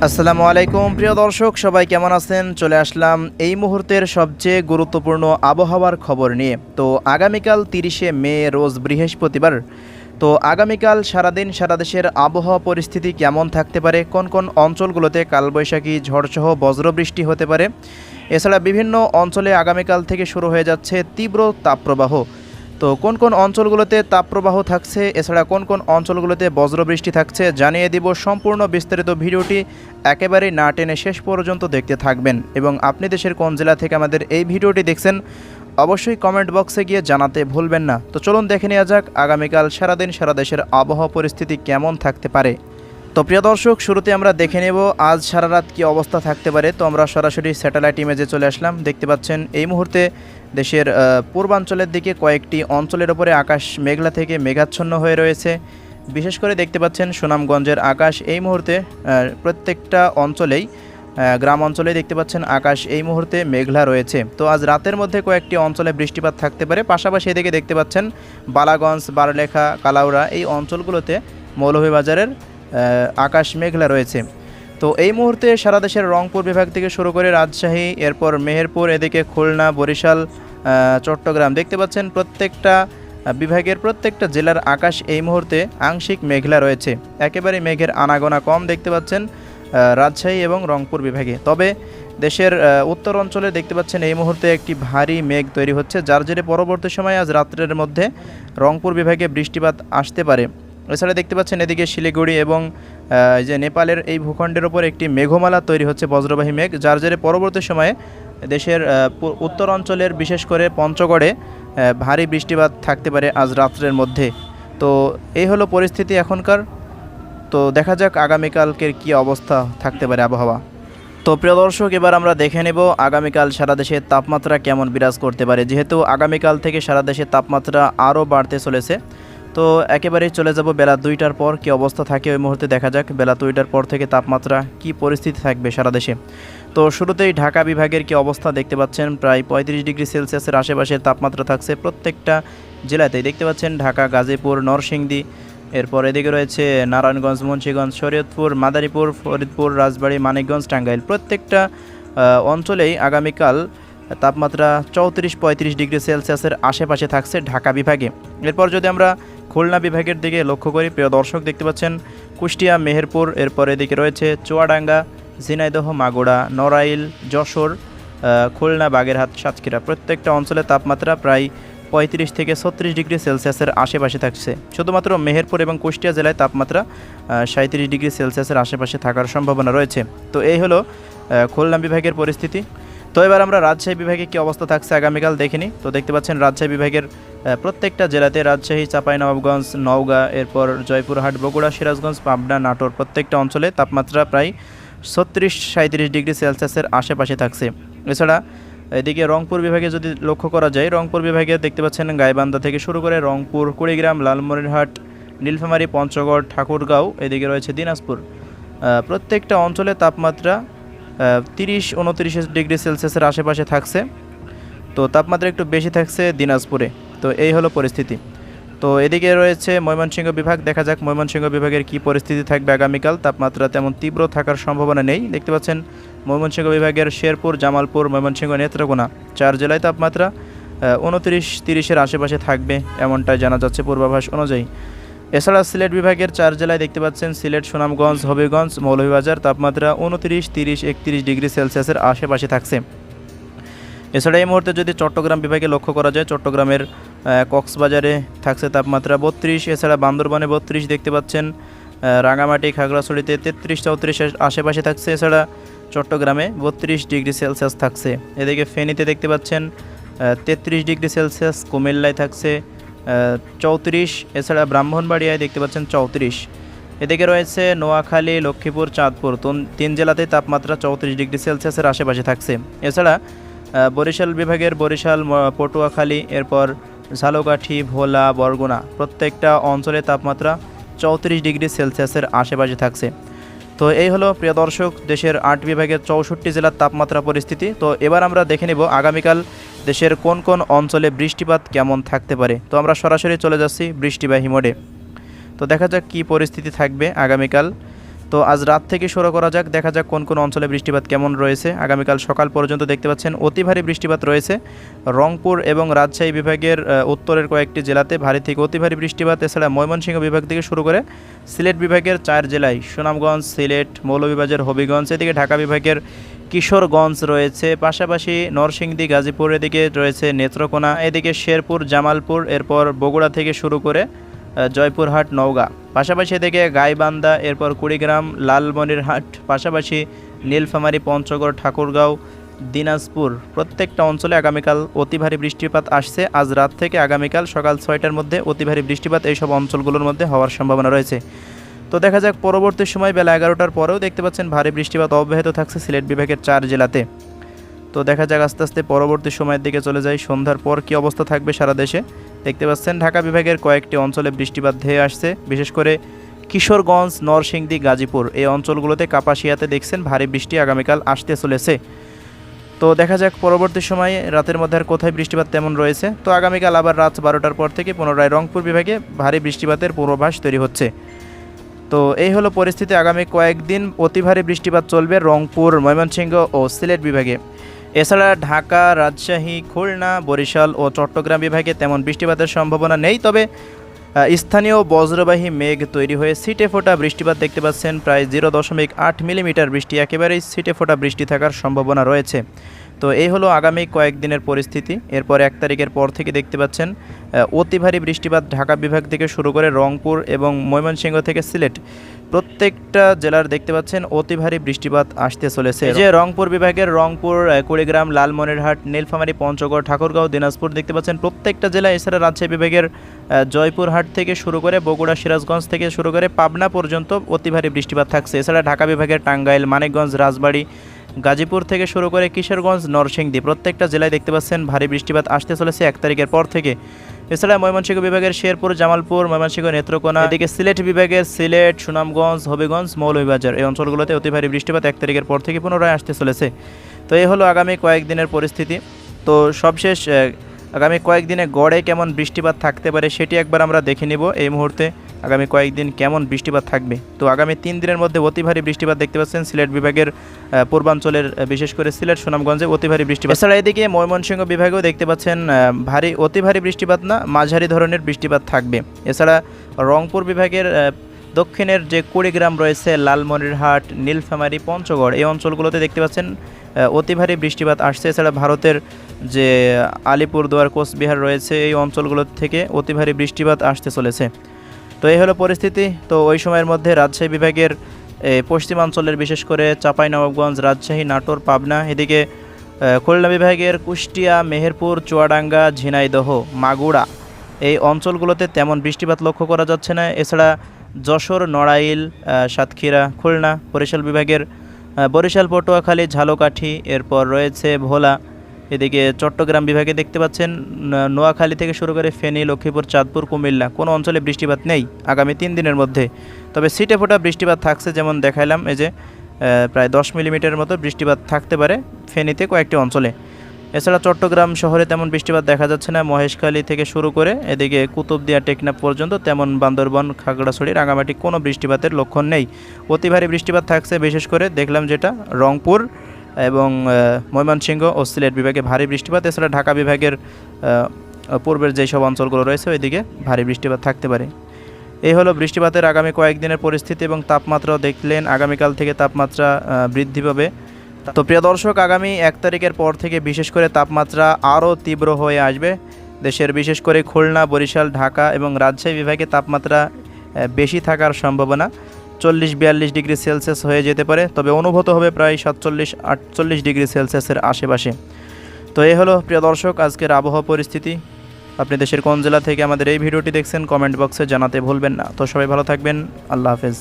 আসসালামু আলাইকুম প্রিয় দর্শক, সবাই কেমন আছেন? চলে আসলাম এই মুহূর্তের সবচেয়ে গুরুত্বপূর্ণ আবহাওয়ার খবর নিয়ে। তো আগামীকাল 30শে মে রোজ বৃহস্পতিবার। তো আগামীকাল সারাদিন সারা দেশের আবহাওয়া পরিস্থিতি কেমন থাকতে পারে, কোন কোন অঞ্চলগুলোতে কালবৈশাখী ঝড়সহ বজ্রবৃষ্টি হতে পারে, এছাড়া বিভিন্ন অঞ্চলে আগামীকাল থেকে শুরু হয়ে যাচ্ছে তীব্র তাপপ্রবাহ। তো কোন কোন অঞ্চলগুলোতে তাপপ্রবাহ থাকছে, এছাড়া কোন কোন অঞ্চলগুলোতে বজ্রবৃষ্টি থাকছে জানিয়ে দিব। সম্পূর্ণ বিস্তারিত ভিডিওটি একেবারেই না টেনে শেষ পর্যন্ত দেখতে থাকবেন। এবং আপনি দেশের কোন জেলা থেকে আমাদের এই ভিডিওটি দেখছেন অবশ্যই কমেন্ট বক্সে গিয়ে জানাতে ভুলবেন না। তো চলুন দেখে নেওয়া যাক আগামীকাল সারাদিন সারা দেশের আবহাওয়া পরিস্থিতি কেমন থাকতে পারে। তো প্রিয় দর্শক, শুরুতে আমরা দেখে নেব আজ সারা রাত কী অবস্থা থাকতে পারে। তো আমরা সরাসরি স্যাটেলাইট ইমেজে চলে আসলাম। দেখতে পাচ্ছেন এই মুহূর্তে দেশের পূর্বাঞ্চলের দিকে কয়েকটি অঞ্চলের ওপরে আকাশ মেঘলা থেকে মেঘাচ্ছন্ন হয়ে রয়েছে। বিশেষ করে দেখতে পাচ্ছেন সুনামগঞ্জের আকাশ এই মুহূর্তে প্রত্যেকটা অঞ্চলেই গ্রাম অঞ্চলেই দেখতে পাচ্ছেন আকাশ এই মুহূর্তে মেঘলা রয়েছে। তো আজ রাতের মধ্যে কয়েকটি অঞ্চলে বৃষ্টিপাত থাকতে পারে। পাশাপাশি এদিকে দেখতে পাচ্ছেন বালাগঞ্জ, বারলেখা, কালাউড়া এই অঞ্চলগুলোতে মৌলভীবাজারের আকাশ মেঘলা রয়েছে। তো এই মুহূর্তে সারা দেশের রংপুর বিভাগ থেকে শুরু করে রাজশাহী, এরপর মেহেরপুর, এদিকে খুলনা, বরিশাল, চট্টগ্রাম দেখতে পাচ্ছেন প্রত্যেকটা বিভাগের প্রত্যেকটা জেলার আকাশ এই মুহূর্তে আংশিক মেঘলা রয়েছে। একেবারে মেঘের আনাগোনা কম দেখতে পাচ্ছেন রাজশাহী এবং রংপুর বিভাগে। তবে দেশের উত্তর অঞ্চলে দেখতে পাচ্ছেন এই মুহূর্তে একটি ভারী মেঘ তৈরি হচ্ছে, যার জেরে পরবর্তী সময়ে আজ রাত্রের মধ্যে রংপুর বিভাগে বৃষ্টিপাত আসতে পারে। এছাড়া দেখতে পাচ্ছেন এদিকে শিলিগুড়ি এবং যে নেপালের এই ভূখণ্ডের ওপর একটি মেঘমালা তৈরি হচ্ছে, বজ্রবাহী মেঘ, যার জেরে পরবর্তী সময়ে দেশের উত্তর অঞ্চলের বিশেষ করে পঞ্চগড়ে ভারী বৃষ্টিপাত থাকতে পারে আজ রাত্রের মধ্যে। তো এই হলো পরিস্থিতি এখনকার। তো দেখা যাক আগামীকালকের কী অবস্থা থাকতে পারে আবহাওয়া। তো প্রিয় দর্শক, এবার আমরা দেখে নেব আগামীকাল সারা দেশে তাপমাত্রা কেমন বিরাজ করতে পারে। যেহেতু আগামীকাল থেকে সারা দেশে তাপমাত্রা আরও বাড়তে চলেছে, তো একেবারেই চলে যাব বেলা 2টার পর কী অবস্থা থাকে ওই মুহূর্তে দেখা যাক বেলা 2টার পর থেকে তাপমাত্রা কী পরিস্থিতি থাকবে সারা দেশে। তো শুরুতেই ঢাকা বিভাগের কী অবস্থা দেখতে পাচ্ছেন, প্রায় 35 ডিগ্রি সেলসিয়াসের আশেপাশে তাপমাত্রা থাকছে প্রত্যেকটা জেলাতেই। দেখতে পাচ্ছেন ঢাকা, গাজীপুর, নরসিংদী, এরপর এদিকে রয়েছে নারায়ণগঞ্জ, মুন্সিগঞ্জ, শরীয়তপুর, মাদারীপুর, ফরিদপুর, রাজবাড়ী, মানিকগঞ্জ, টাঙ্গাইল প্রত্যেকটা অঞ্চলেই আগামীকাল তাপমাত্রা 34-35 ডিগ্রি সেলসিয়াসের আশেপাশে থাকছে ঢাকা বিভাগে। এরপর যদি আমরা খুলনা বিভাগের দিকে লক্ষ্য করি, প্রিয় দর্শক দেখতে পাচ্ছেন কুষ্টিয়া, মেহেরপুর, এরপর এদিকে রয়েছে চুয়াডাঙ্গা, ঝিনাইদহ, মাগুরা, নড়াইল, যশোর, খুলনা, বাগেরহাট, সাতক্ষীরা প্রত্যেকটা অঞ্চলে তাপমাত্রা প্রায় 35 থেকে 36 ডিগ্রি সেলসিয়াসের আশেপাশে থাকছে। শুধুমাত্র মেহেরপুর এবং কুষ্টিয়া জেলায় তাপমাত্রা 37 ডিগ্রি সেলসিয়াসের আশেপাশে থাকার সম্ভাবনা রয়েছে। তো এই হলো খুলনা বিভাগের পরিস্থিতি। তো এবার আমরা রাজশাহী বিভাগে কী অবস্থা থাকছে আগামীকাল দেখিনি। তো দেখতে পাচ্ছেন রাজশাহী বিভাগের প্রত্যেকটা জেলাতে রাজশাহী, চাঁপাইনবাবগঞ্জ, নওগাঁ, এরপর জয়পুরহাট, বগুড়া, সিরাজগঞ্জ, পাবনা, নাটোর প্রত্যেকটা অঞ্চলে তাপমাত্রা প্রায় 36-37 ডিগ্রি সেলসিয়াসের আশেপাশে থাকছে। এছাড়া এদিকে রংপুর বিভাগে যদি লক্ষ্য করা যায়, রংপুর বিভাগে দেখতে পাচ্ছেন গাইবান্ধা থেকে শুরু করে রংপুর, কুড়িগ্রাম, লালমনিরহাট, নীলফামারী, পঞ্চগড়, ঠাকুরগাঁও, এদিকে রয়েছে দিনাজপুর প্রত্যেকটা অঞ্চলে তাপমাত্রা 30-29 ডিগ্রি সেলসিয়াসের আশেপাশে থাকছে। তো তাপমাত্রা একটু বেশি থাকছে দিনাজপুরে। তো এই হলো পরিস্থিতি। তো এদিকে রয়েছে ময়মনসিংহ বিভাগ, দেখা যাক ময়মনসিংহ বিভাগের কী পরিস্থিতি থাকবে আগামীকাল। তাপমাত্রা তেমন তীব্র থাকার সম্ভাবনা নেই। দেখতে পাচ্ছেন ময়মনসিংহ বিভাগের শেরপুর, জামালপুর, ময়মনসিংহ, নেত্রকোনা 4 জেলায় তাপমাত্রা 29-30-এর আশেপাশে থাকবে এমনটাই জানা যাচ্ছে পূর্বাভাস অনুযায়ী। এছাড়া সিলেট বিভাগের 4 জেলায় দেখতে পাচ্ছেন সিলেট, সুনামগঞ্জ, হবিগঞ্জ, মৌলভীবাজার তাপমাত্রা 29, 30, 31 ডিগ্রি সেলসিয়াসের আশেপাশে থাকছে। এছাড়া এই মুহূর্তে যদি চট্টগ্রাম বিভাগে লক্ষ্য করা যায়, চট্টগ্রামের কক্সবাজারে থাকছে তাপমাত্রা 32, এছাড়া বান্দরবানে 32 দেখতে পাচ্ছেন, রাঙামাটি, খাগড়াছড়িতে 33-34 আশেপাশে থাকছে। এছাড়া চট্টগ্রামে 32 ডিগ্রি সেলসিয়াস থাকছে। এদিকে ফেনীতে দেখতে পাচ্ছেন 33 ডিগ্রি সেলসিয়াস, কুমিল্লায় থাকছে 34, এছাড়া ব্রাহ্মণবাড়িয়ায় দেখতে পাচ্ছেন 34। এদিকে রয়েছে নোয়াখালী, লক্ষ্মীপুর, চাঁদপুর 3 জেলাতে তাপমাত্রা 34 ডিগ্রি সেলসিয়াসের আশেপাশে থাকছে। এছাড়া বরিশাল বিভাগের বরিশাল, পটুয়াখালী, এরপর ঝালকাঠি, ভোলা, বরগুনা প্রত্যেকটা অঞ্চলে তাপমাত্রা 34 ডিগ্রি সেলসিয়াসের আশেপাশে থাকছে। তো এই হলো প্রিয় দর্শক দেশের 8 বিভাগের 64 জেলার তাপমাত্রা পরিস্থিতি। তো এবার আমরা দেখে নেব আগামীকাল দেশের কোন কোন অঞ্চলে বৃষ্টিপাত কেমন থাকতে পারে। তো আমরা সরাসরি চলে যাচ্ছি বৃষ্টিবাহী মোডে। তো দেখা যাক কী পরিস্থিতি থাকবে আগামীকাল। তো আজ রাত থেকে শুরু করা যাক, দেখা যাক কোন কোন অঞ্চলে বৃষ্টিপাত কেমন রয়েছে। আগামীকাল সকাল পর্যন্ত দেখতে পাচ্ছেন অতি ভারী বৃষ্টিপাত রয়েছে রংপুর এবং রাজশাহী বিভাগের উত্তরের কয়েকটি জেলাতে ভারী থেকে অতি ভারী বৃষ্টিপাত। এছাড়া ময়মনসিংহ বিভাগ থেকে শুরু করে সিলেট বিভাগের 4 জেলায় সুনামগঞ্জ, সিলেট, মৌলভীবাজার, হবিগঞ্জ, এদিকে ঢাকা বিভাগের কিশোরগঞ্জ রয়েছে, পাশাপাশি নরসিংদী, গাজীপুর, এদিকে রয়েছে নেত্রকোনা, এদিকে শেরপুর, জামালপুর, এরপর বগুড়া থেকে শুরু করে জয়পুরহাট, নওগাঁ, পাশাপাশি এদিকে গাইবান্ধা, এরপর কুড়িগ্রাম, লালমনিরহাট, পাশাপাশি নীলফামারী, পঞ্চগড়, ঠাকুরগাঁও, দিনাজপুর, প্রত্যেকটা অঞ্চলে আগামীকাল অতি ভারী বৃষ্টিপাত আসছে। আজ রাত থেকে আগামীকাল সকাল 6টার মধ্যে অতি ভারী বৃষ্টিপাত এইসব অঞ্চলগুলোর মধ্যে হওয়ার সম্ভাবনা রয়েছে। তো দেখা যাক পরবর্তী সময় বেলা 11টার পরেও দেখতে পাচ্ছেন ভারী বৃষ্টিপাত অব্যাহত থাকছে সিলেট বিভাগের 4 জেলাতে। তো দেখা যাক আস্তে আস্তে পরবর্তী সময়ের দিকে চলে যায় সন্ধ্যার পর কী অবস্থা থাকবে সারা দেশে। দেখতে পাচ্ছেন ঢাকা বিভাগের কয়েকটি অঞ্চলে বৃষ্টিপাত ধেয়ে আসছে, বিশেষ করে কিশোরগঞ্জ, নরসিংদী, গাজীপুর এই অঞ্চলগুলোতে, কাপাসিয়াতে দেখছেন ভারী বৃষ্টি আগামীকাল আসতে চলেছে। তো দেখা যাক পরবর্তী সময়ে রাতের মধ্যে আর কোথায় বৃষ্টিপাত তেমন রয়েছে। তো আগামীকাল আবার রাত 12টার পর থেকে পুনরায় রংপুর বিভাগে ভারী বৃষ্টিপাতের পূর্বাভাস তৈরি হচ্ছে। তো এই হলো পরিস্থিতি। আগামী কয়েকদিন অতি ভারী বৃষ্টিপাত চলবে রংপুর, ময়মনসিংহ ও সিলেট বিভাগে। এছাড়া ঢাকা, রাজশাহী, খুলনা, বরিশাল ও চট্টগ্রাম বিভাগে তেমন বৃষ্টিপাতের সম্ভাবনা নেই, তবে স্থানীয় বজ্রবাহী মেঘ তৈরি হয়ে ছিটে ফোটা বৃষ্টিপাত দেখতে পাচ্ছেন। প্রায় 0.8 মিলিমিটার বৃষ্টি, একেবারেই ছিটে ফোটা বৃষ্টি থাকার সম্ভাবনা রয়েছে। তো এই হলো আগামী কয়েকদিনের পরিস্থিতি। এরপর 1 তারিখের পর থেকে দেখতে পাচ্ছেন অতি ভারী বৃষ্টিপাত ঢাকা বিভাগ থেকে শুরু করে রংপুর এবং ময়মনসিংহ থেকে সিলেট প্রত্যেকটা জেলার দেখতে পাচ্ছেন অতি ভারী বৃষ্টিপাত আসতে চলেছে। যে রংপুর বিভাগের রংপুর, কুড়িগ্রাম, লালমনিরহাট, নীলফামারী, পঞ্চগড়, ঠাকুরগাঁও, দিনাজপুর দেখতে পাচ্ছেন প্রত্যেকটা জেলা। এছাড়া রাজশাহী বিভাগের জয়পুরহাট থেকে শুরু করে বগুড়া, সিরাজগঞ্জ থেকে শুরু করে পাবনা পর্যন্ত অতি ভারী বৃষ্টিপাত থাকছে। এছাড়া ঢাকা বিভাগের টাঙ্গাইল, মানিকগঞ্জ, রাজবাড়ী, গাজীপুর থেকে শুরু করে কিশোরগঞ্জ, নরসিংদী প্রত্যেকটা জেলায় দেখতে পাচ্ছেন ভারী বৃষ্টিপাত আসতে চলেছে 1 তারিখের পর থেকে। এছাড়া ময়মনসিংহ বিভাগের শেরপুর, জামালপুর, ময়মনসিংহ, নেত্রকোনা, এদিকে সিলেট বিভাগের সিলেট, সুনামগঞ্জ, হবিগঞ্জ, মৌলভীবাজার এই অঞ্চলগুলোতে অতি ভারী বৃষ্টিপাত 1 তারিখের পর থেকে পুনরায় আসতে চলেছে। তো এই হলো আগামী কয়েকদিনের পরিস্থিতি। তো সবশেষ আগামী কয়েকদিনে গড়ে কেমন বৃষ্টিপাত থাকতে পারে সেটি একবার আমরা দেখে নিব এই মুহূর্তে। আগামী কয়েকদিন কেমন বৃষ্টিপাত থাকবে। তো আগামী 3 দিনের মধ্যে অতি ভারী বৃষ্টিপাত দেখতে পাচ্ছেন সিলেট বিভাগের পূর্বাঞ্চলের, বিশেষ করে সিলেট, সুনামগঞ্জে অতি ভারী বৃষ্টিপাত। এছাড়া এদিকে ময়মনসিংহ বিভাগেও দেখতে পাচ্ছেন অতি ভারী বৃষ্টিপাত না, মাঝারি ধরনের বৃষ্টিপাত থাকবে। এছাড়া রংপুর বিভাগের দক্ষিণের যে কুড়িগ্রাম রয়েছে, লালমনিরহাট, নীলফামারী, পঞ্চগড় এই অঞ্চলগুলোতে দেখতে পাচ্ছেন অতি ভারী বৃষ্টিপাত আসছে। এছাড়া ভারতের যে আলিপুরদুয়ার, কোচবিহার রয়েছে এই অঞ্চলগুলো থেকে অতি ভারী বৃষ্টিপাত আসতে চলেছে। তো এই হলো পরিস্থিতি। তো ওই সময়ের মধ্যে রাজশাহী বিভাগের পশ্চিমাঞ্চলের, বিশেষ করে চাঁপাইনবাবগঞ্জ, রাজশাহী, নাটোর, পাবনা, এদিকে খুলনা বিভাগের কুষ্টিয়া, মেহেরপুর, চুয়াডাঙ্গা, ঝিনাইদহ, মাগুরা এই অঞ্চলগুলোতে তেমন বৃষ্টিপাত লক্ষ্য করা যাচ্ছে না। এছাড়া যশোর, নড়াইল, সাতক্ষীরা, খুলনা, বরিশাল বিভাগের বরিশাল, পটুয়াখালী, ঝালকাঠি, এরপর রয়েছে ভোলা, এদিকে চট্টগ্রাম বিভাগে দেখতে পাচ্ছেন নোয়াখালী থেকে শুরু করে ফেনী, লক্ষ্মীপুর, চাঁদপুর, কুমিল্লা কোনো অঞ্চলে বৃষ্টিপাত নেই আগামী 3 দিনের মধ্যে। তবে ছিটে ফোটা বৃষ্টিপাত থাকছে, যেমন দেখাইলাম এই যে প্রায় 10 মিলিমিটারের মতো বৃষ্টিপাত থাকতে পারে ফেনীতে কয়েকটি অঞ্চলে। এছাড়া চট্টগ্রাম শহরে তেমন বৃষ্টিপাত দেখা যাচ্ছে না। মহেশখালী থেকে শুরু করে এদিকে কুতুবদিয়া, টেকনাফ পর্যন্ত তেমন, বান্দরবন, খাগড়াছড়ি, রাঙামাটি কোনো বৃষ্টিপাতের লক্ষণ নেই। অতি ভারী বৃষ্টিপাত থাকছে, বিশেষ করে দেখলাম যেটা রংপুর এবং ময়মনসিংহ ও সিলেট বিভাগে ভারী বৃষ্টিপাত। এছাড়া ঢাকা বিভাগের পূর্বের যেসব অঞ্চলগুলো রয়েছে ওইদিকে ভারী বৃষ্টিপাত থাকতে পারে। এই হলো বৃষ্টিপাতের আগামী কয়েকদিনের পরিস্থিতি এবং তাপমাত্রাও দেখলেন আগামীকাল থেকে তাপমাত্রা বৃদ্ধি পাবে। তো প্রিয় দর্শক, আগামী 1 তারিখের পর থেকে বিশেষ করে তাপমাত্রা আরও তীব্র হয়ে আসবে দেশের, বিশেষ করে খুলনা, বরিশাল, ঢাকা এবং রাজশাহী বিভাগে তাপমাত্রা বেশি থাকার সম্ভাবনা 40-42 ডিগ্রি সেলসিয়াস হয়ে যেতে পারে, তবে অনুভূত হবে প্রায় 47-48 ডিগ্রি সেলসিয়াসের আশেপাশে। তো এই হলো প্রিয় দর্শক আজকের আবহাওয়া পরিস্থিতি। আপনি দেশের কোন জেলা থেকে আমাদের এই ভিডিওটি দেখছেন কমেন্ট বক্সে জানাতে ভুলবেন না। তো সবাই ভালো থাকবেন, আল্লাহ হাফেজ।